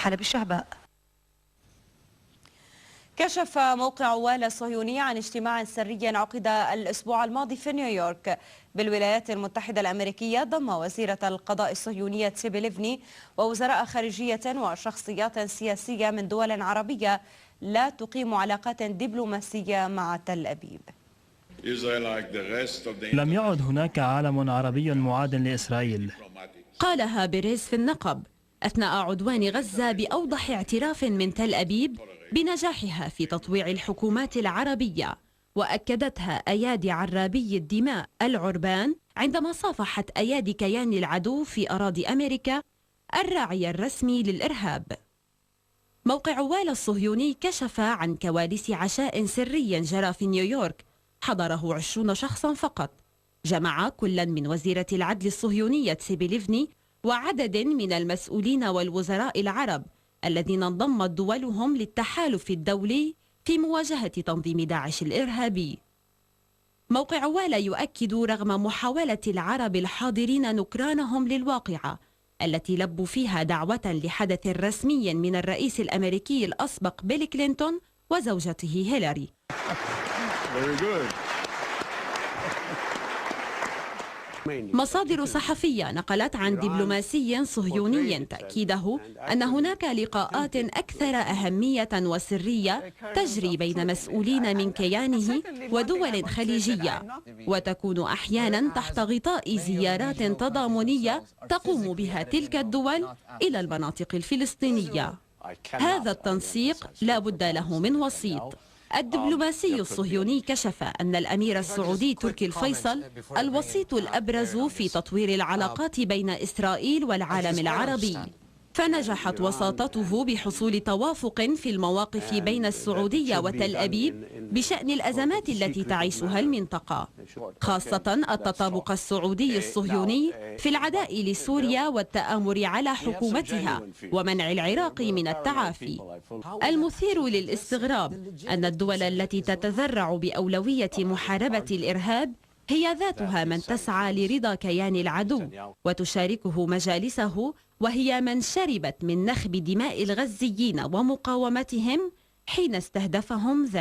حلب الشهباء. كشف موقع والا الصهيوني عن اجتماع سري عقد الأسبوع الماضي في نيويورك بالولايات المتحدة الأمريكية ضم وزيرة القضاء الصهيونية تسيبي ليفني ووزراء خارجية وشخصيات سياسية من دول عربية لا تقيم علاقات دبلوماسية مع تل أبيب. لم يعد هناك عالم عربي معاد لإسرائيل، قالها بيريز في النقب أثناء عدوان غزة بأوضح اعتراف من تل أبيب بنجاحها في تطويع الحكومات العربية، وأكدتها أيادي عرابي الدماء العربان عندما صافحت أيادي كيان العدو في أراضي أمريكا الراعي الرسمي للإرهاب. موقع والا الصهيوني كشف عن كواليس عشاء سري جرى في نيويورك حضره 20 شخصا فقط، جمع كلا من وزيرة العدل الصهيونية تسيبي ليفني وعدد من المسؤولين والوزراء العرب الذين انضمت دولهم للتحالف الدولي في مواجهة تنظيم داعش الإرهابي. موقع والا يؤكد رغم محاولة العرب الحاضرين نكرانهم للواقعة التي لبوا فيها دعوة لحدث رسمي من الرئيس الأمريكي الأسبق بيل كلينتون وزوجته هيلاري. مصادر صحفية نقلت عن دبلوماسي صهيوني تأكيده أن هناك لقاءات أكثر أهمية وسرية تجري بين مسؤولين من كيانه ودول خليجية، وتكون أحيانا تحت غطاء زيارات تضامنية تقوم بها تلك الدول إلى المناطق الفلسطينية. هذا التنسيق لا بد له من وسيط. الدبلوماسي الصهيوني كشف أن الأمير السعودي تركي الفيصل الوسيط الأبرز في تطوير العلاقات بين إسرائيل والعالم العربي، فنجحت وساطته بحصول توافق في المواقف بين السعودية وتل أبيب بشأن الأزمات التي تعيشها المنطقة، خاصة التطابق السعودي الصهيوني في العداء لسوريا والتآمر على حكومتها ومنع العراق من التعافي. المثير للاستغراب أن الدول التي تتذرع بأولوية محاربة الإرهاب هي ذاتها من تسعى لرضا كيان العدو وتشاركه مجالسه، وهي من شربت من نخب دماء الغزيين ومقاومتهم حين استهدفهم ذلك.